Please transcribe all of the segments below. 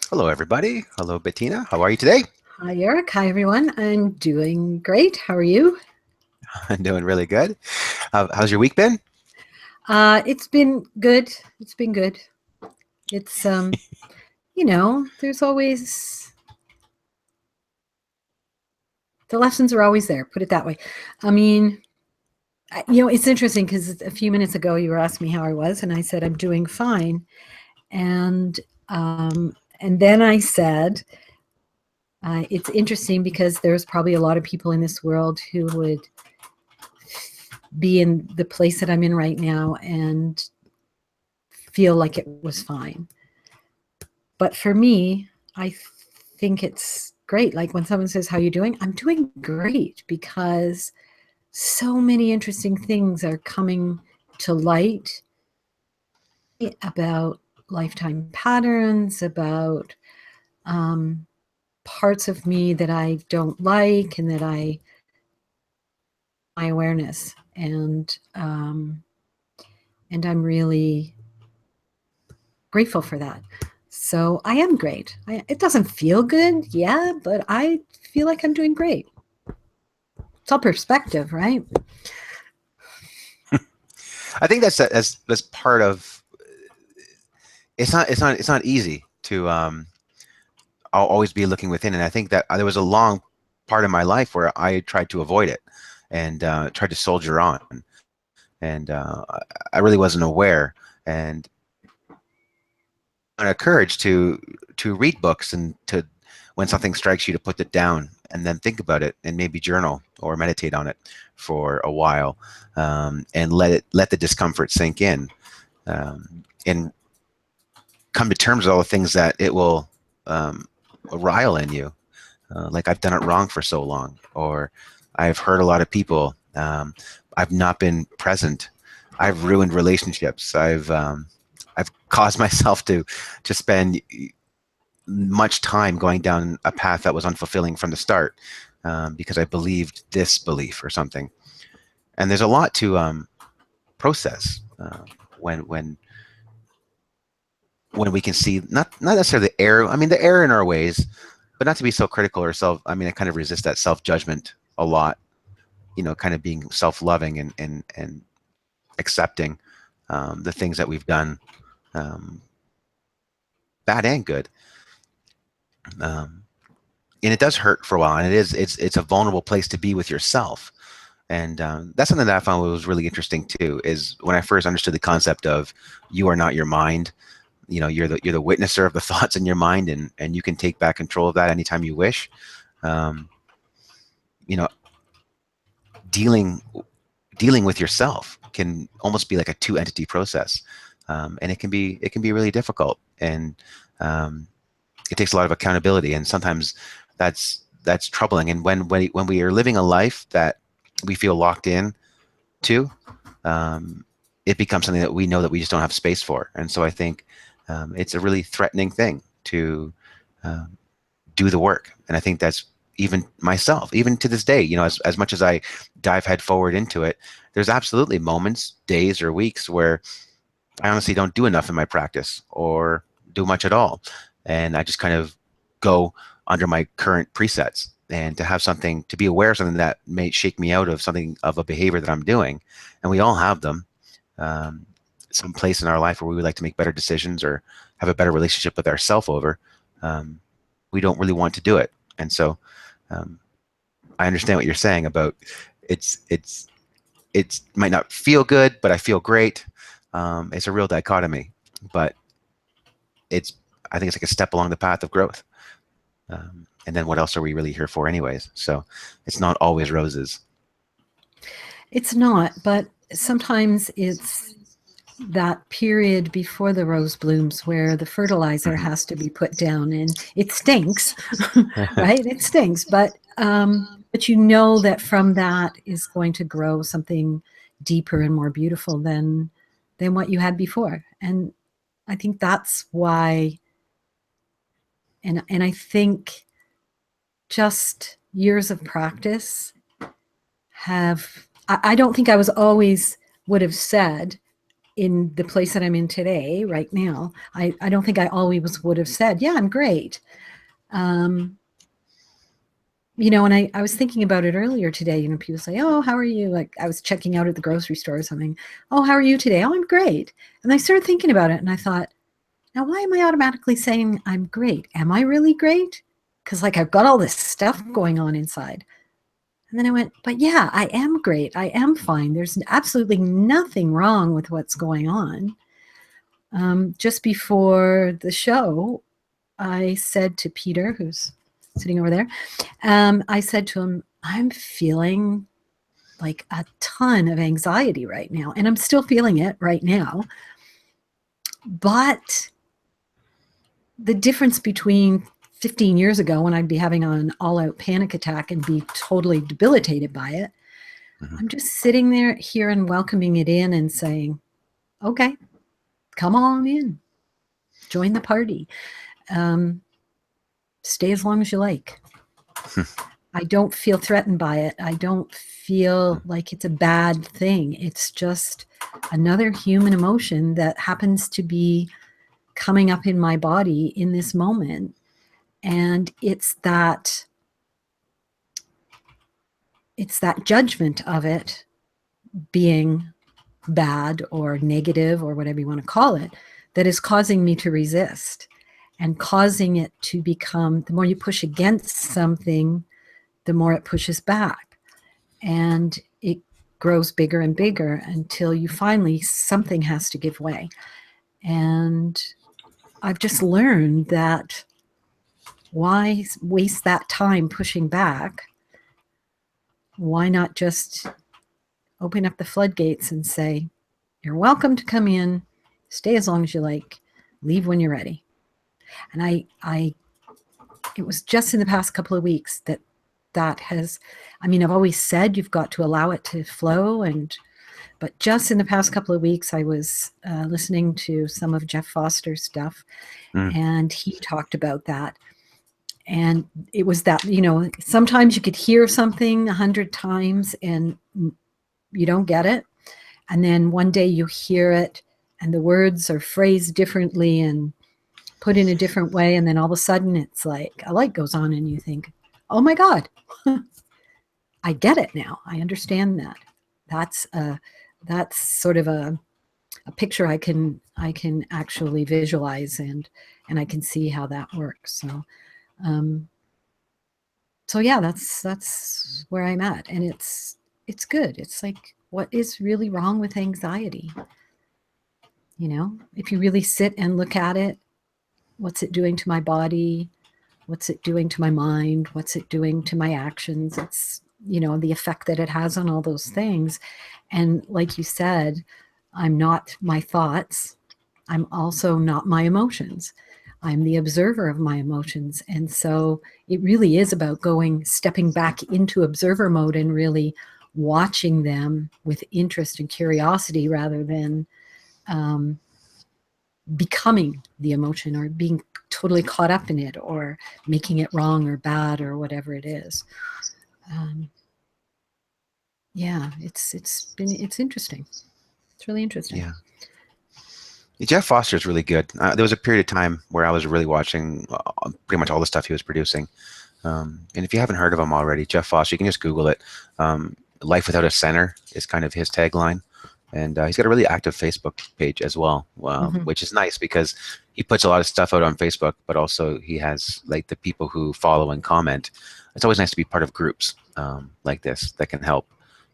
Hello, everybody. Hello, Bettina. How are you today? Hi, Eric. Hi, everyone. I'm doing great. How are you? I'm doing really good. How's your week been? It's been good. It's been good. It's there's always the lessons are always there. Put it that way. I mean, it's interesting because a few minutes ago you were asking me how I was, and I said I'm doing fine, and and then I said it's interesting because there's probably a lot of people in this world who would be in the place that I'm in right now and feel like it was fine. But for me, I think it's great. Like when someone says, "How you doing?" I'm doing great because so many interesting things are coming to light about lifetime patterns, about um, parts of me that I don't like and that I my awareness. And I'm really grateful for that. So I am great. It doesn't feel good, yeah, but I feel like I'm doing great. It's all perspective, right? I think that's part of. It's not easy to I'll always be looking within, and I think that there was a long part of my life where I tried to avoid it and tried to soldier on, and I really wasn't aware and a courage to read books and to when something strikes you to put it down and then think about it and maybe journal or meditate on it for a while, and let the discomfort sink in, and come to terms with all the things that it will rile in you, like I've done it wrong for so long, or I've hurt a lot of people, I've not been present, I've ruined relationships, I've caused myself to spend much time going down a path that was unfulfilling from the start, because I believed this belief or something. And there's a lot to process, when we can see not necessarily the error. I mean, the error in our ways, but not to be so critical or self. I mean, I kind of resist that self judgment a lot. Kind of being self loving and accepting the things that we've done, um, bad and good. Um, and it does hurt for a while, and it's a vulnerable place to be with yourself. And that's something that I found was really interesting too. Is when I first understood the concept of you are not your mind. You're the witnesser of the thoughts in your mind, and you can take back control of that anytime you wish. Um, you know, dealing dealing with yourself can almost be like a two entity process, and it can be really difficult, and um, it takes a lot of accountability, and sometimes that's troubling. And when we are living a life that we feel locked in to, um, it becomes something that we know that we just don't have space for. And so I think it's a really threatening thing to um, do the work. And I think that's even myself, even to this day, as much as I dive head forward into it, there's absolutely moments, days or weeks where I honestly don't do enough in my practice or do much at all. And I just kind of go under my current presets, and to have something, to be aware of something that may shake me out of something, of a behavior that I'm doing. And we all have them, um, some place in our life where we would like to make better decisions or have a better relationship with ourself over. Um, we don't really want to do it. And so um, I understand what you're saying about it might not feel good, but I feel great. It's a real dichotomy, but it's I think it's like a step along the path of growth. And then what else are we really here for, anyways? So it's not always roses. It's not, but sometimes it's that period before the rose blooms where the fertilizer Mm-hmm. has to be put down and it stinks, right? It stinks, but you know that from that is going to grow something deeper and more beautiful than what you had before. And I think that's why and I think just years of practice have I don't think I was always would have said in the place that I'm in today, right now, I don't think I always would have said, yeah, I'm great. You know, and I was thinking about it earlier today. You know, people say, oh, how are you? Like, I was checking out at the grocery store or something. Oh, how are you today? Oh, I'm great. And I started thinking about it, and I thought, now, why am I automatically saying I'm great? Am I really great? Because, like, I've got all this stuff going on inside. And then I went, but yeah, I am great. I am fine. There's absolutely nothing wrong with what's going on. Just before the show, I said to Peter, who's sitting over there, I said to him, I'm feeling like a ton of anxiety right now. And I'm still feeling it right now. But the difference between 15 years ago, when I'd be having an all-out panic attack and be totally debilitated by it, I'm just sitting there here and welcoming it in and saying, okay, come on in, join the party. Stay as long as you like. I don't feel threatened by it. I don't feel like it's a bad thing. It's just another human emotion that happens to be coming up in my body in this moment. And it's that judgment of it being bad or negative or whatever you want to call it that is causing me to resist and causing it to become, the more you push against something, the more it pushes back. And it grows bigger and bigger until you finally, something has to give way. And I've just learned that why waste that time pushing back? Why not just open up the floodgates and say, you're welcome to come in, stay as long as you like, leave when you're ready. And it was just in the past couple of weeks that has, I mean, I've always said you've got to allow it to flow, but just in the past couple of weeks, I was listening to some of Jeff Foster's stuff, and he talked about that. And it was that, you know, sometimes you could hear something 100 times and you don't get it. And then one day you hear it and the words are phrased differently and put in a different way. And then all of a sudden it's like a light goes on and you think, oh my God, I get it now. I understand that. That's sort of a picture I can actually visualize and I can see how that works. So yeah, that's where I'm at. And it's good. It's like, what is really wrong with anxiety? You know, if you really sit and look at it, what's it doing to my body? What's it doing to my mind? What's it doing to my actions? It's, you know, the effect that it has on all those things. And like you said, I'm not my thoughts. I'm also not my emotions. I'm the observer of my emotions. And so it really is about stepping back into observer mode and really watching them with interest and curiosity rather than becoming the emotion or being totally caught up in it or making it wrong or bad or whatever it is. Yeah, it's interesting. It's really interesting. Yeah. Jeff Foster is really good. There was a period of time where I was really watching pretty much all the stuff he was producing. And if you haven't heard of him already, Jeff Foster, you can just Google it. Life Without a Center is kind of his tagline. And he's got a really active Facebook page as well, which is nice because he puts a lot of stuff out on Facebook, but also he has like the people who follow and comment. It's always nice to be part of groups like this that can help,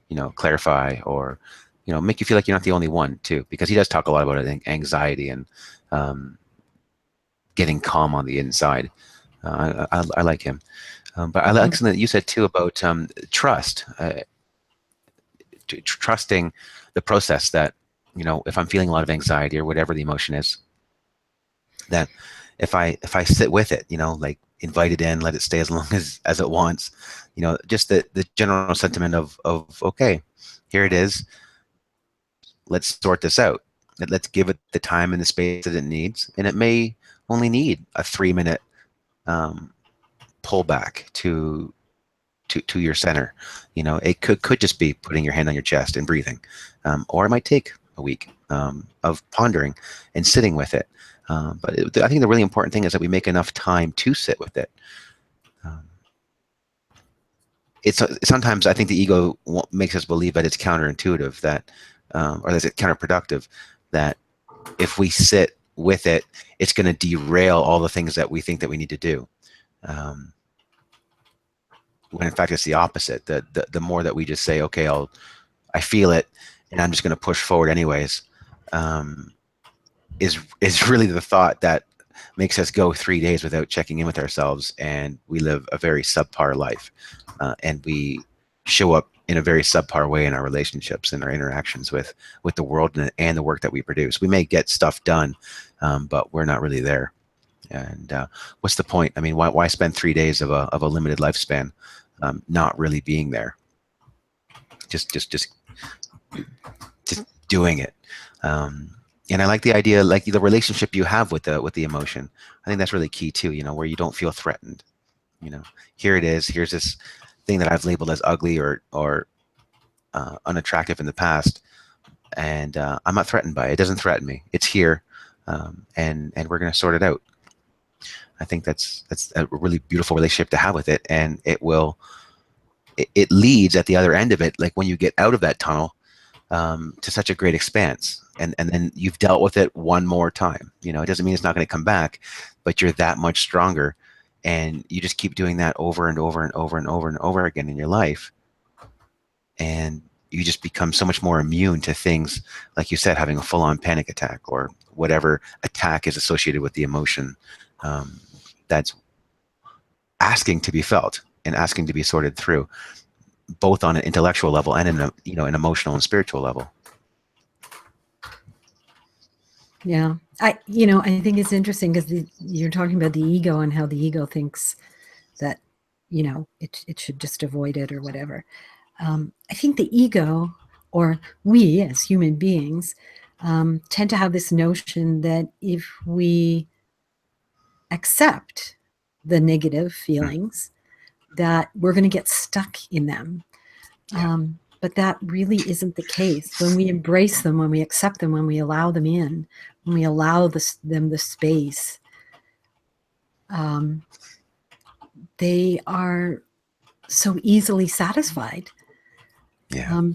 you know, clarify or, you know, make you feel like you're not the only one too, because he does talk a lot about, I think, anxiety and getting calm on the inside. I like him. But I like something that you said too about trust, trusting the process that, you know, if I'm feeling a lot of anxiety or whatever the emotion is, that if I sit with it, you know, like invite it in, let it stay as long as it wants, you know, just the general sentiment of okay, here it is. Let's sort this out. Let's give it the time and the space that it needs. And it may only need a 3-minute pullback to your center. You know, it could just be putting your hand on your chest and breathing, or it might take a week of pondering and sitting with it. I think the really important thing is that we make enough time to sit with it. It's sometimes I think the ego makes us believe that it's counterintuitive, that or that it's counterproductive, that if we sit with it, it's going to derail all the things that we think that we need to do. When in fact it's the opposite. The more that we just say, okay, I feel it, and I'm just going to push forward anyways, is really the thought that makes us go 3 days without checking in with ourselves, and we live a very subpar life, and we show up in a very subpar way in our relationships and our interactions with the world and the work that we produce. We may get stuff done, but we're not really there. And what's the point? I mean, why spend 3 days of a limited lifespan not really being there? Just doing it. And I like the idea, like the relationship you have with the emotion. I think that's really key too. Where you don't feel threatened. Here it is. Here's this thing that I've labeled as ugly or unattractive in the past, and I'm not threatened by it. It doesn't threaten me. It's here, and we're going to sort it out. I think that's a really beautiful relationship to have with it, and it leads at the other end of it, like when you get out of that tunnel, to such a great expanse, and then you've dealt with it one more time. It doesn't mean it's not going to come back, but you're that much stronger, and you just keep doing that over and over and over and over and over again in your life, and you just become so much more immune to things, like you said, having a full-on panic attack or whatever attack is associated with the emotion that's asking to be felt and asking to be sorted through, both on an intellectual level and an emotional and spiritual level. Yeah, I think it's interesting because you're talking about the ego and how the ego thinks that it should just avoid it or whatever. I think the ego, or we as human beings, tend to have this notion that if we accept the negative feelings, that we're going to get stuck in them. But that really isn't the case. When we embrace them, when we accept them, when we allow them in, when we allow them the space, they are so easily satisfied.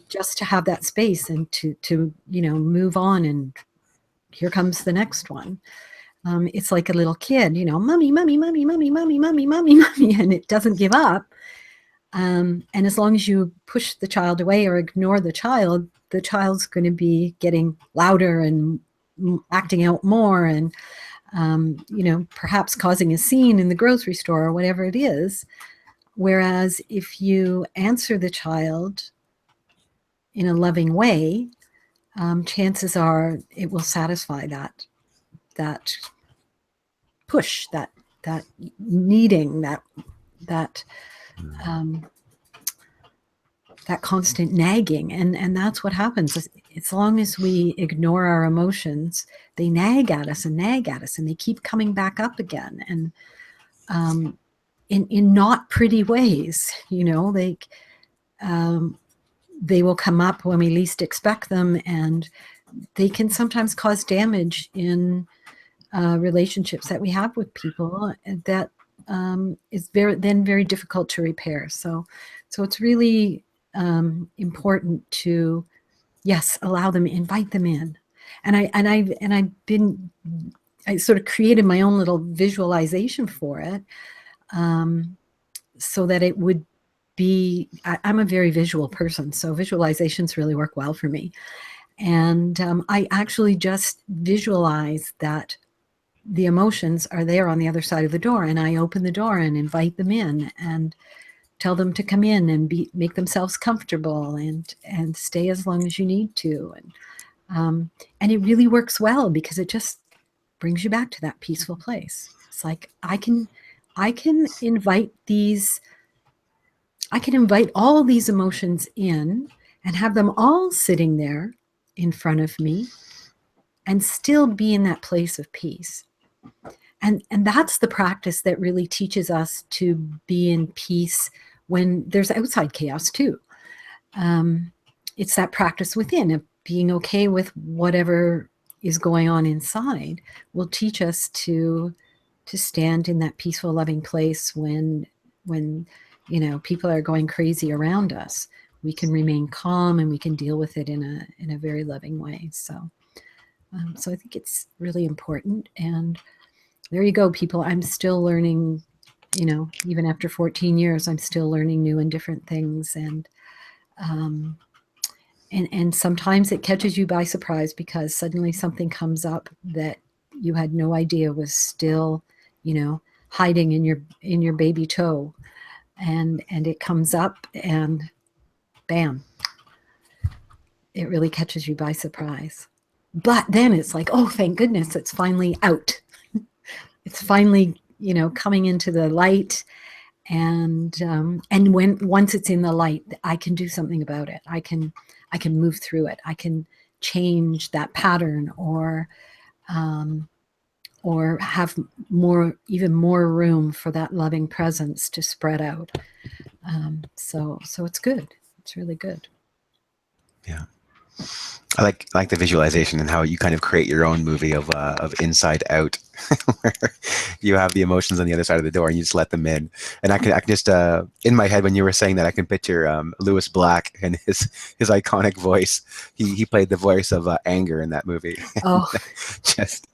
Just to have that space and to move on, and here comes the next one. It's like a little kid, mommy, mommy, mommy, mommy, mommy, mommy, mommy, mommy, and it doesn't give up. And as long as you push the child away or ignore the child's going to be getting louder and acting out more, and perhaps causing a scene in the grocery store or whatever it is. Whereas if you answer the child in a loving way, chances are it will satisfy that push, that needing, that constant nagging, and that's what happens. As long as we ignore our emotions, they nag at us, and they keep coming back up again, and in not pretty ways. They will come up when we least expect them, and they can sometimes cause damage in relationships that we have with people that is very difficult to repair. So it's really important to, yes, allow them, invite them in. And I sort of created my own little visualization for it, so that it would be, I'm a very visual person, so visualizations really work well for me. And I actually just visualize that the emotions are there on the other side of the door, and I open the door and invite them in and tell them to come in and make themselves comfortable and stay as long as you need to. And it really works well, because it just brings you back to that peaceful place. It's like I can invite all these emotions in and have them all sitting there in front of me and still be in that place of peace. And that's the practice that really teaches us to be in peace when there's outside chaos too. It's that practice within, being okay with whatever is going on inside will teach us to stand in that peaceful, loving place when people are going crazy around us. We can remain calm and we can deal with it in a very loving way. So I think it's really important. And there you go, people. I'm still learning, even after 14 years, I'm still learning new and different things. And sometimes it catches you by surprise because suddenly something comes up that you had no idea was still, hiding in your baby toe, and it comes up and bam, it really catches you by surprise. But then it's like, oh, thank goodness, it's finally out. It's finally, coming into the light. And once it's in the light, I can do something about it. I can move through it. I can change that pattern, or have even more room for that loving presence to spread out. So it's good. It's really good. Yeah. I like the visualization and how you kind of create your own movie of Inside Out, where you have the emotions on the other side of the door and you just let them in. And I can just in my head when you were saying that, I can picture Lewis Black and his iconic voice. He played the voice of anger in that movie. Oh, just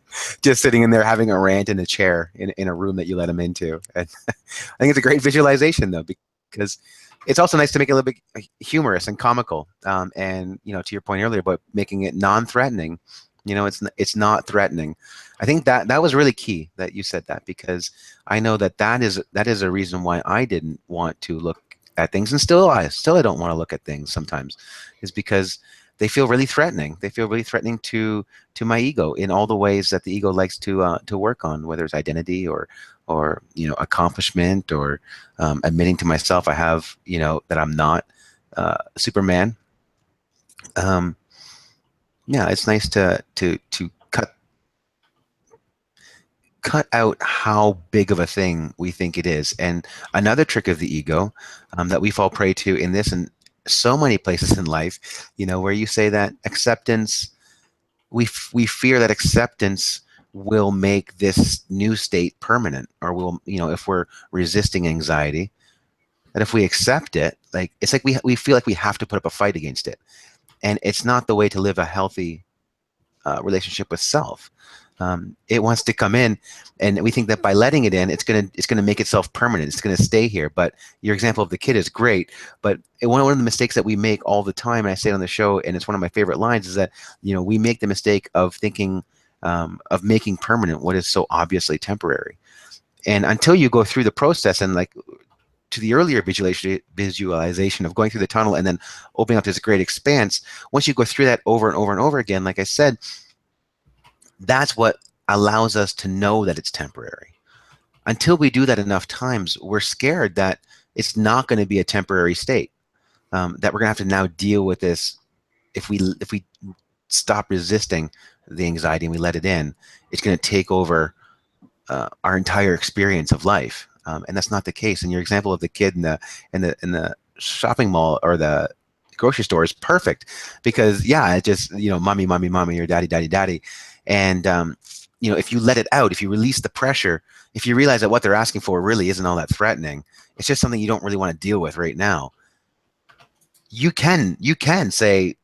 sitting in there having a rant in a chair in a room that you let him into. And I think it's a great visualization though, because it's also nice to make it a little bit humorous and comical. And to your point earlier about making it non-threatening, it's not threatening. I think that was really key that you said that, because I know that is a reason why I didn't want to look at things, and still I don't want to look at things sometimes, is because they feel really threatening. They feel really threatening to my ego in all the ways that the ego likes to work on, whether it's identity or accomplishment, or admitting to myself I have that I'm not Superman. Yeah, it's nice to cut out how big of a thing we think it is. And another trick of the ego that we fall prey to in this and so many places in life, where you say that acceptance, we fear that acceptance will make this new state permanent, or will, if we're resisting anxiety, that if we accept it, like it's like we feel like we have to put up a fight against it, and it's not the way to live a healthy relationship with self. It wants to come in, and we think that by letting it in, it's gonna make itself permanent. It's gonna stay here. But your example of the kid is great. But one of the mistakes that we make all the time, and I say it on the show, and it's one of my favorite lines, is that we make the mistake of thinking of making permanent what is so obviously temporary. And until you go through the process, and like to the earlier visualization of going through the tunnel and then opening up this great expanse, once you go through that over and over and over again, like I said, that's what allows us to know that it's temporary. Until we do that enough times, we're scared that it's not going to be a temporary state, that we're going to have to now deal with this. If we stop resisting the anxiety and we let it in, it's going to take over our entire experience of life. And that's not the case. And your example of the kid in the shopping mall or the grocery store is perfect, because it just, mommy, mommy, mommy, or daddy, daddy, daddy. And, if you let it out, if you release the pressure, if you realize that what they're asking for really isn't all that threatening, it's just something you don't really want to deal with right now, you can say,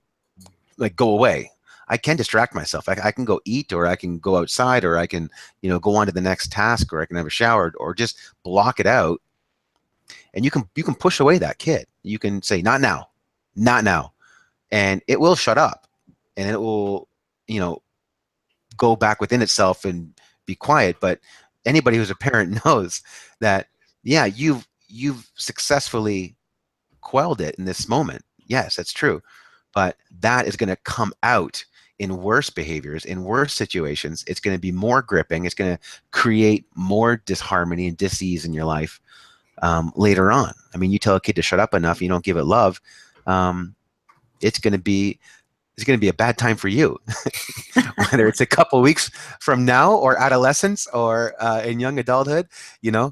like, go away. I can distract myself. I can go eat, or I can go outside, or I can, go on to the next task, or I can have a shower, or just block it out. And you can push away that kid. You can say, not now, not now. And it will shut up, and it will, go back within itself and be quiet. But anybody who's a parent knows that, yeah, you've successfully quelled it in this moment. Yes, that's true. But that is going to come out in worse behaviors, in worse situations. It's going to be more gripping. It's going to create more disharmony and dis-ease in your life later on. I mean, you tell a kid to shut up enough, you don't give it love, it's going to be a bad time for you. Whether it's a couple weeks from now, or adolescence, or in young adulthood, yeah.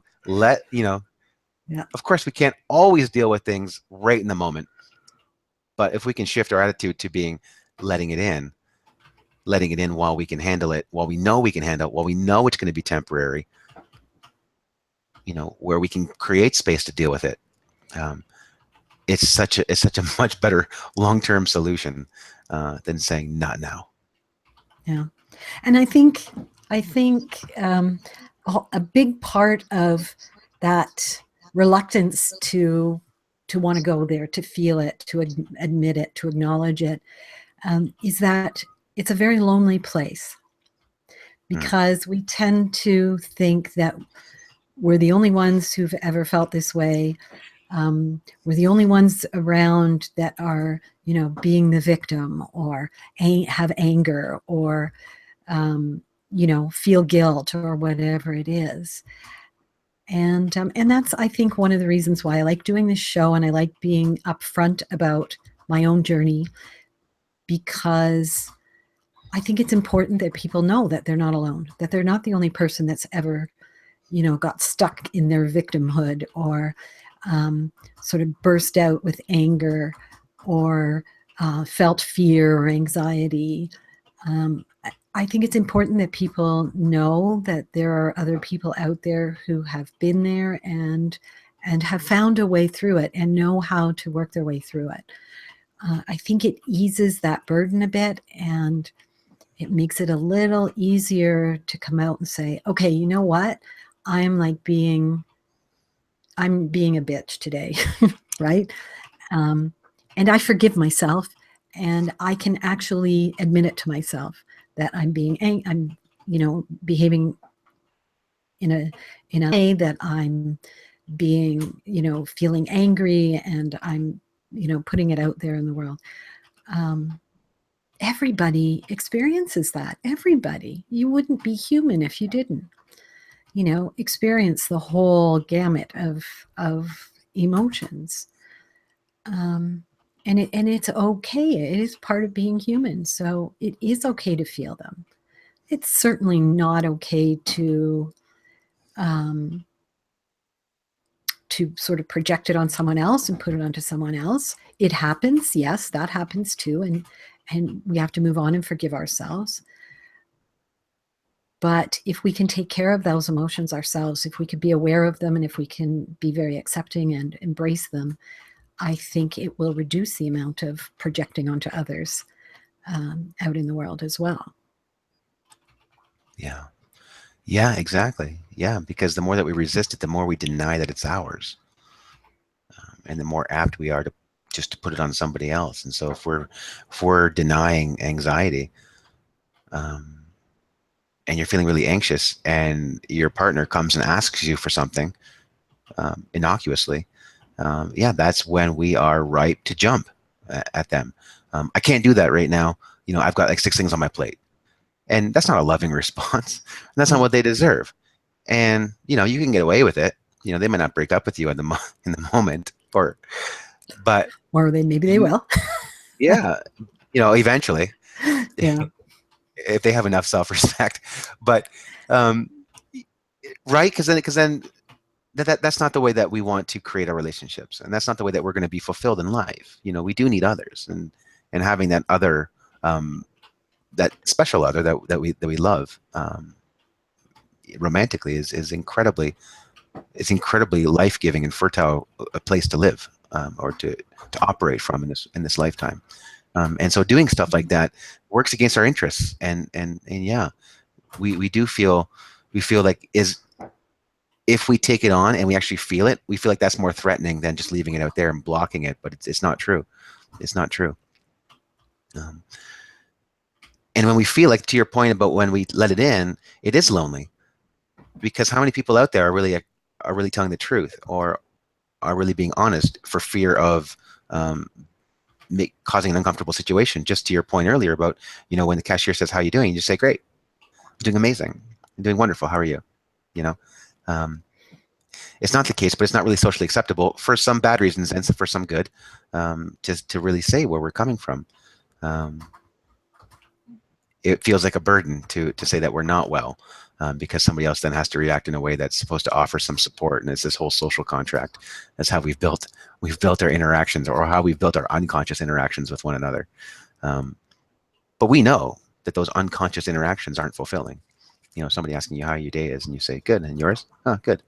Of course, we can't always deal with things right in the moment. But if we can shift our attitude to being, letting it in while we can handle it, while we know we can handle it, while we know it's going to be temporary, where we can create space to deal with it. It's such a much better long-term solution than saying not now. Yeah. And I think a big part of that reluctance to want to go there, to feel it, to admit it, to acknowledge it, is that it's a very lonely place, because we tend to think that we're the only ones who've ever felt this way. We're the only ones around that are, being the victim, or have anger, or, feel guilt, or whatever it is. And that's, I think, one of the reasons why I like doing this show, and I like being upfront about my own journey, because I think it's important that people know that they're not alone, that they're not the only person that's ever, got stuck in their victimhood, or sort of burst out with anger, or felt fear or anxiety. I think it's important that people know that there are other people out there who have been there and have found a way through it and know how to work their way through it. I think it eases that burden a bit, and it makes it a little easier to come out and say, okay, you know what? I'm being a bitch today, right? And I forgive myself, and I can actually admit it to myself that I'm behaving in a way that I'm being, feeling angry, and I'm, putting it out there in the world. Everybody experiences that. Everybody. You wouldn't be human if you didn't, experience the whole gamut of emotions. And it's okay. It is part of being human. So it is okay to feel them. It's certainly not okay to sort of project it on someone else and put it onto someone else. It happens. Yes, that happens too. And we have to move on and forgive ourselves. But if we can take care of those emotions ourselves, if we can be aware of them, and if we can be very accepting and embrace them, I think it will reduce the amount of projecting onto others out in the world as well. Yeah. Yeah, exactly. Yeah, because the more that we resist it, the more we deny that it's ours. And the more apt we are to put it on somebody else. And so if we're denying anxiety, and you're feeling really anxious, and your partner comes and asks you for something innocuously, that's when we are right to jump at them. I can't do that right now. I've got like 6 things on my plate. And that's not a loving response. That's not what they deserve. And, you can get away with it. They might not break up with you in the moment, but maybe they will. Yeah. Eventually. Yeah. If they have enough self-respect. But, right. Because then that's not the way that we want to create our relationships. And that's not the way that we're going to be fulfilled in life. We do need others, and having that other, that special other that we love romantically is incredibly life-giving and fertile a place to live, or to operate from in this lifetime. And so doing stuff like that works against our interests, and yeah, we do feel like if we take it on and we actually feel it, we feel like that's more threatening than just leaving it out there and blocking it. But it's not true. It's not true. And when we feel like, to your point about when we let it in, it is lonely, because how many people out there are really telling the truth, or are really being honest, for fear of causing an uncomfortable situation? Just to your point earlier about, when the cashier says, "How are you doing?" You just say, "Great. I'm doing amazing. I'm doing wonderful. How are you?" It's not the case, but it's not really socially acceptable, for some bad reasons and for some good, to really say where we're coming from. It feels like a burden to say that we're not well, because somebody else then has to react in a way that's supposed to offer some support. And it's this whole social contract. That's how we've built our interactions, or how we've built our unconscious interactions with one another. But we know that those unconscious interactions aren't fulfilling. You know, somebody asking you how your day is, and you say, good, and yours? Oh, good.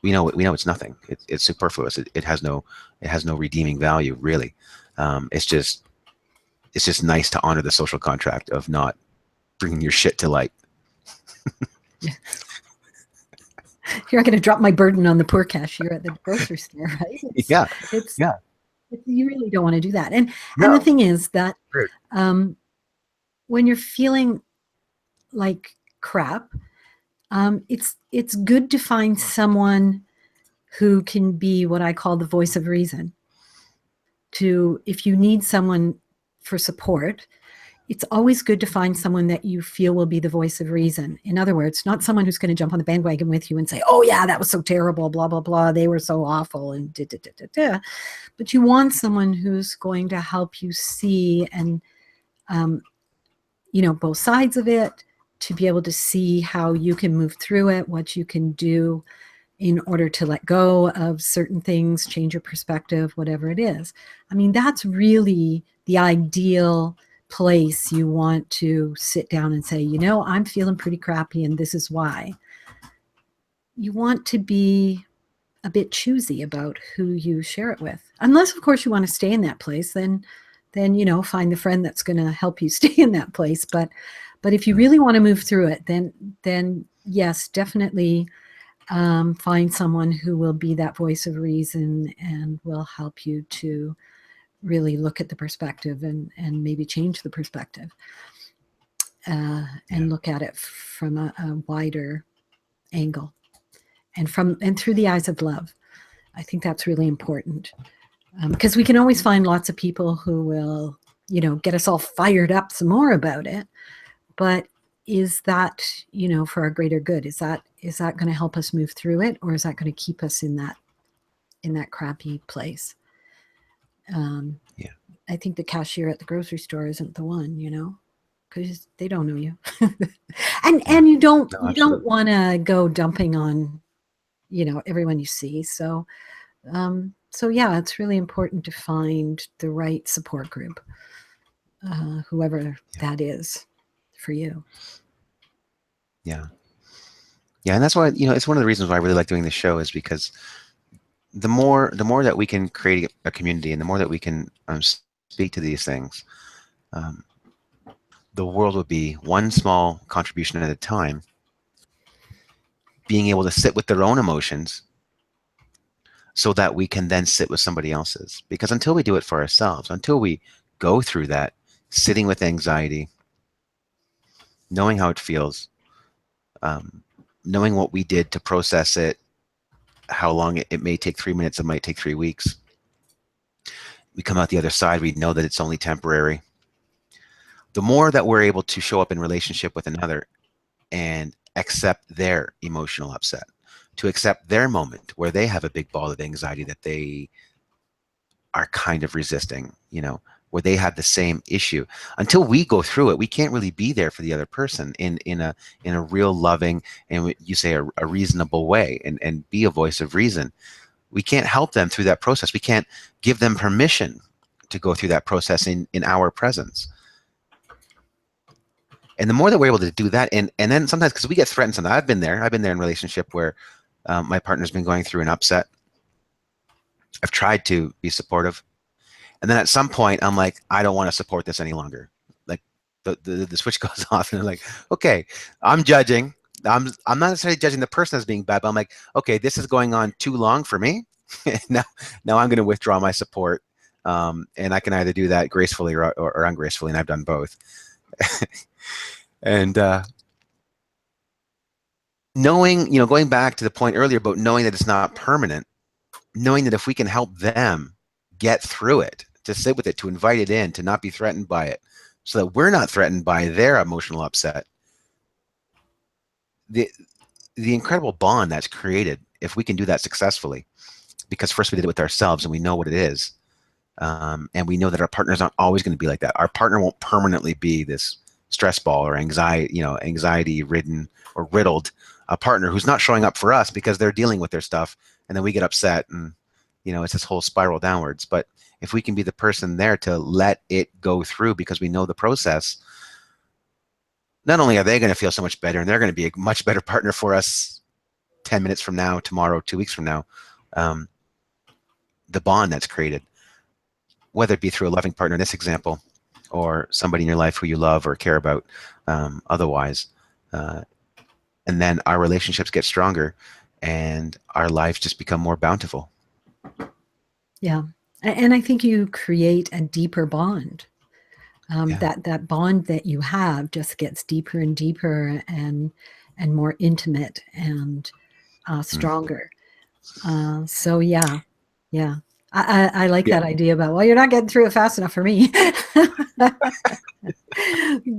We know it's nothing. It's superfluous. It has no redeeming value, really. It's just nice to honor the social contract of not bringing your shit to light. You're not going to drop my burden on the poor cashier at the grocery store, right? Yeah. You really don't want to do that. And No. the thing is that when you're feeling like crap, it's good to find someone who can be what I call the voice of reason. If you need someone for support, it's always good to find someone that you feel will be the voice of reason. In other words, not someone who's going to jump on the bandwagon with you and say, oh yeah, that was so terrible, blah, blah, blah. They were so awful and da, da, da, da, da. But you want someone who's going to help you see and, both sides of it, to be able to see how you can move through it, what you can do in order to let go of certain things, change your perspective, whatever it is. I mean, that's really the ideal place you want to sit down and say, I'm feeling pretty crappy and this is why. You want to be a bit choosy about who you share it with. Unless, of course, you want to stay in that place, then find the friend that's going to help you stay in that place. But if you really want to move through it, then yes, definitely find someone who will be that voice of reason and will help you to really look at the perspective and maybe change the perspective and look at it from a wider angle and through the eyes of love. I think that's really important because we can always find lots of people who will, get us all fired up some more about it. But is that, for our greater good? Is that going to help us move through it, or is that going to keep us in that crappy place? I think the cashier at the grocery store isn't the one, because they don't know you, and you don't want to go dumping on, everyone you see. So yeah, it's really important to find the right support group, whoever that is for you. Yeah, and that's why it's one of the reasons why I really like doing this show, is because the more that we can create a community, and the more that we can speak to these things, the world would be one small contribution at a time, being able to sit with their own emotions so that we can then sit with somebody else's. Because until we do it for ourselves, until we go through that, sitting with anxiety, knowing how it feels, knowing what we did to process it, how long it may take 3 minutes, it might take 3 weeks. We come out the other side, we know that it's only temporary. The more that we're able to show up in relationship with another and accept their emotional upset, to accept their moment where they have a big ball of anxiety that they are kind of resisting, where they have the same issue. Until we go through it, we can't really be there for the other person in a real loving, and you say a reasonable way, and be a voice of reason. We can't help them through that process. We can't give them permission to go through that process in our presence. And the more that we're able to do that, and then sometimes, because we get threatened sometimes, I've been there in a relationship where my partner's been going through an upset. I've tried to be supportive. And then at some point, I'm like, I don't want to support this any longer. Like the switch goes off, and I'm like, okay, I'm judging. I'm not necessarily judging the person as being bad, but I'm like, okay, this is going on too long for me. now I'm going to withdraw my support. And I can either do that gracefully or ungracefully, and I've done both. And knowing, going back to the point earlier about knowing that it's not permanent, knowing that if we can help them get through it, to sit with it, to invite it in, to not be threatened by it, so that we're not threatened by their emotional upset, the incredible bond that's created if we can do that successfully, because first we did it with ourselves and we know what it is, and we know that our partner's not always going to be like that. Our partner won't permanently be this stress ball or anxiety ridden or riddled a partner who's not showing up for us because they're dealing with their stuff, and then we get upset and it's this whole spiral downwards. But if we can be the person there to let it go through because we know the process, not only are they going to feel so much better, and they're going to be a much better partner for us 10 minutes from now, tomorrow, 2 weeks from now. The bond that's created, whether it be through a loving partner in this example, or somebody in your life who you love or care about otherwise. And then our relationships get stronger and our lives just become more bountiful. Yeah. And I think you create a deeper bond. Yeah. That bond that you have just gets deeper and deeper and more intimate and stronger. So yeah. I like Yeah. that idea about, well, you're not getting through it fast enough for me.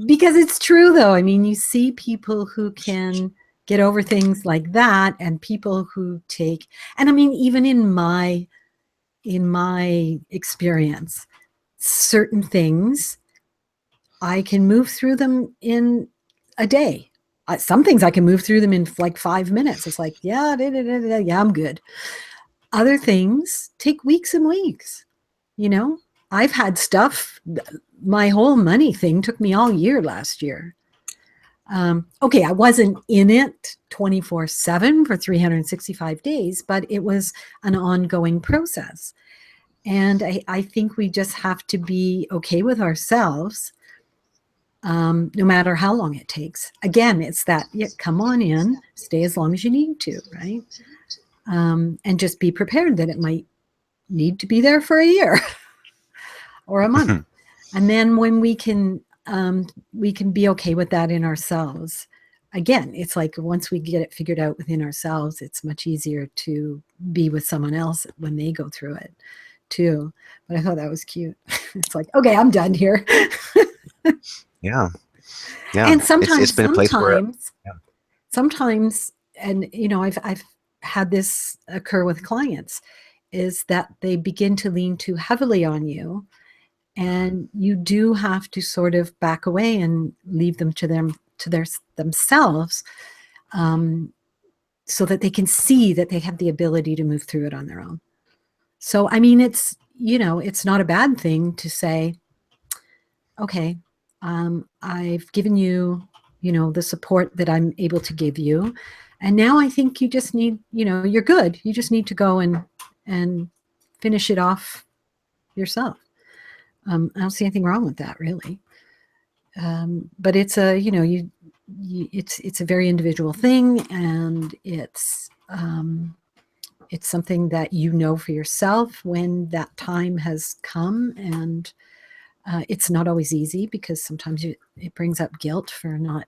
Because it's true, though. I mean, you see people who can get over things like that, and people who take, and I mean, even in my experience, certain things, I can move through them in a day. Some things I can move through them in like 5 minutes. It's like, yeah, yeah, I'm good. Other things take weeks and weeks. I've had stuff, my whole money thing took me all year last year. Okay, I wasn't in it 24/7 for 365 days, but it was an ongoing process. And I think we just have to be okay with ourselves, no matter how long it takes. Again, it's that, yeah, come on in, stay as long as you need to, right? And just be prepared that it might need to be there for a year or a month. And then when we can be okay with that in ourselves. Again, it's like once we get it figured out within ourselves, it's much easier to be with someone else when they go through it too. But I thought that was cute. It's like, okay, I'm done here. Yeah. And sometimes, it's been a place where, sometimes, and I've had this occur with clients, is that they begin to lean too heavily on you, and you do have to sort of back away and leave them to themselves, so that they can see that they have the ability to move through it on their own. So, I mean, it's not a bad thing to say, okay, I've given you, the support that I'm able to give you. And now I think you just need, you're good. You just need to go and finish it off yourself. I don't see anything wrong with that, really. But it's it's a very individual thing, and it's something that for yourself when that time has come. And it's not always easy, because sometimes it brings up guilt for not,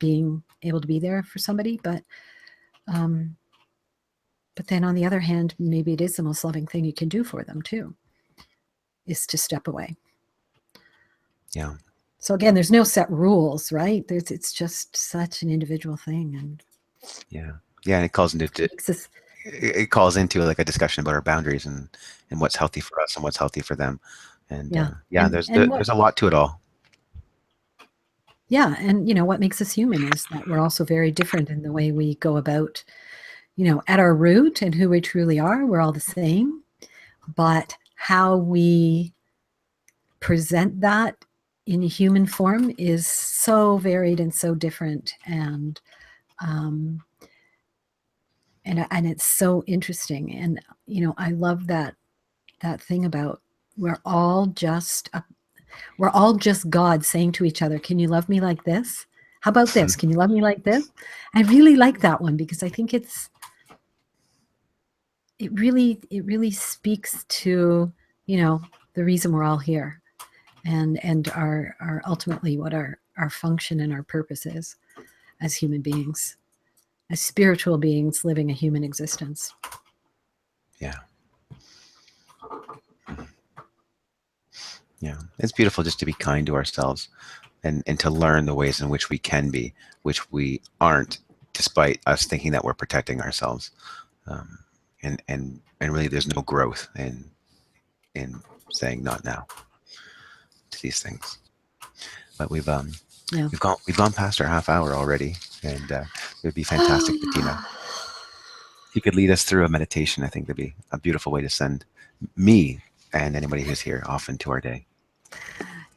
being able to be there for somebody. But then on the other hand, maybe it is the most loving thing you can do for them too, is to step away. Yeah. So again, there's no set rules, right? It's just such an individual thing. And and it calls into like a discussion about our boundaries and what's healthy for us and what's healthy for them. And there's a lot to it all. Yeah, and what makes us human is that we're also very different in the way we go about, at our root and who we truly are. We're all the same, but how we present that in a human form is so varied and so different. And it's so interesting. And I love that thing about we're all just God saying to each other, can you love me like this? How about this? Can you love me like this? I really like that one, because I think it really speaks to, the reason we're all here, and our ultimately what our function and our purpose is as human beings, as spiritual beings living a human existence. Yeah. Yeah. It's beautiful just to be kind to ourselves and to learn the ways in which we can be, which we aren't, despite us thinking that we're protecting ourselves. And really there's no growth in saying not now to these things. But we've gone past our half hour already, and it would be fantastic, Bettina. you could lead us through a meditation, I think that'd be a beautiful way to send me and anybody who's here off into our day.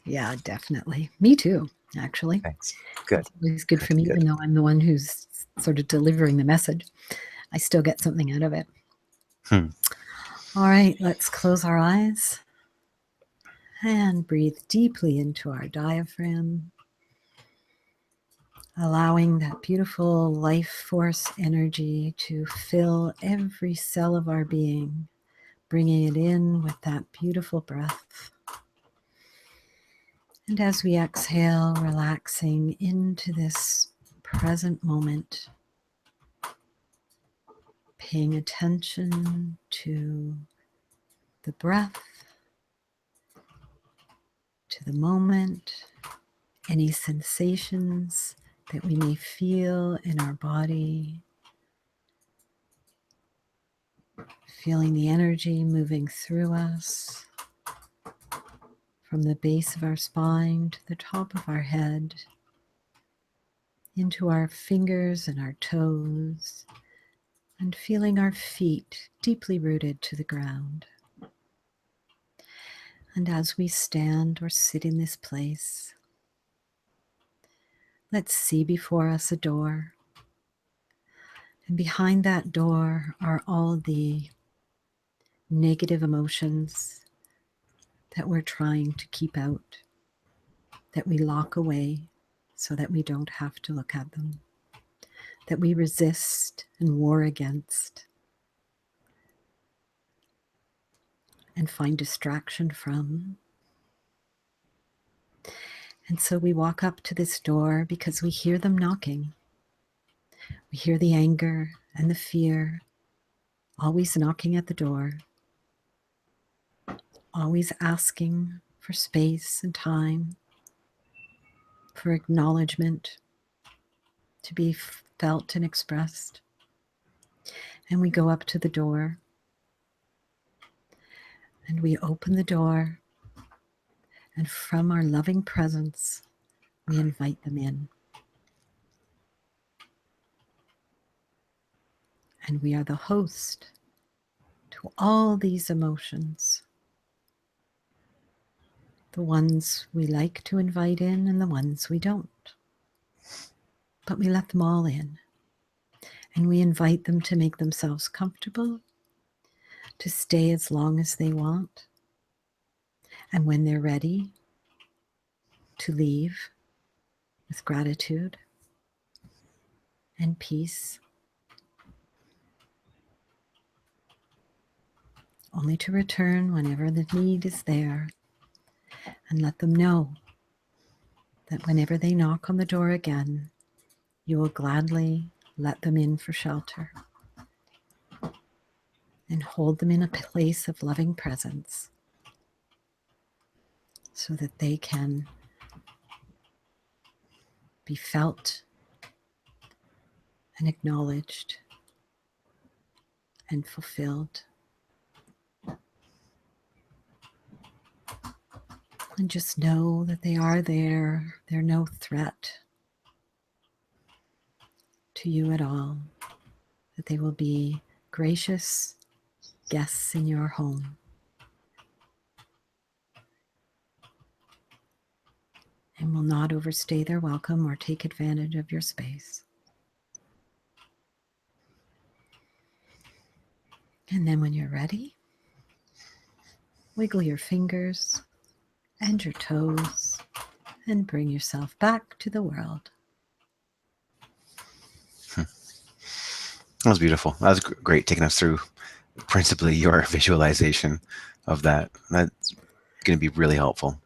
Yeah, definitely. Me too, actually. Thanks. Good. It's always good for me, Good. even though I'm the one who's sort of delivering the message. I still get something out of it. Hmm. All right, let's close our eyes and breathe deeply into our diaphragm, allowing that beautiful life force energy to fill every cell of our being, bringing it in with that beautiful breath. And as we exhale, relaxing into this present moment, paying attention to the breath, to the moment, any sensations that we may feel in our body, feeling the energy moving through us from the base of our spine to the top of our head, into our fingers and our toes, and feeling our feet deeply rooted to the ground. And as we stand or sit in this place, let's see before us a door. And behind that door are all the negative emotions that we're trying to keep out, that we lock away so that we don't have to look at them, that we resist and war against and find distraction from. And so we walk up to this door because we hear them knocking. We hear the anger and the fear always knocking at the door, always asking for space and time, for acknowledgement, to be felt and expressed. And we go up to the door and we open the door, and from our loving presence, we invite them in. And we are the host to all these emotions, the ones we like to invite in and the ones we don't. But we let them all in, and we invite them to make themselves comfortable, to stay as long as they want, and when they're ready, to leave with gratitude and peace, only to return whenever the need is there, and let them know that whenever they knock on the door again, you will gladly let them in for shelter and hold them in a place of loving presence so that they can be felt and acknowledged and fulfilled. And just know that they are there. They're no threat to you at all, that they will be gracious guests in your home. And will not overstay their welcome or take advantage of your space. And then when you're ready, wiggle your fingers and your toes and bring yourself back to the world. That was beautiful. That was great, taking us through principally your visualization of that. That's going to be really helpful,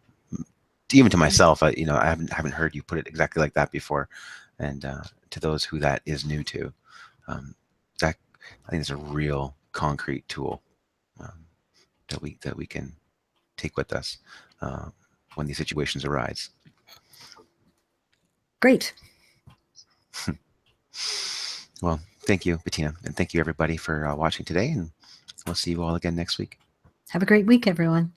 even to myself. I haven't heard you put it exactly like that before, and to those who that is new to, that I think is a real concrete tool that we can take with us when these situations arise. Great. Well, thank you, Bettina, and thank you everybody for watching today, and we'll see you all again next week. Have a great week, everyone.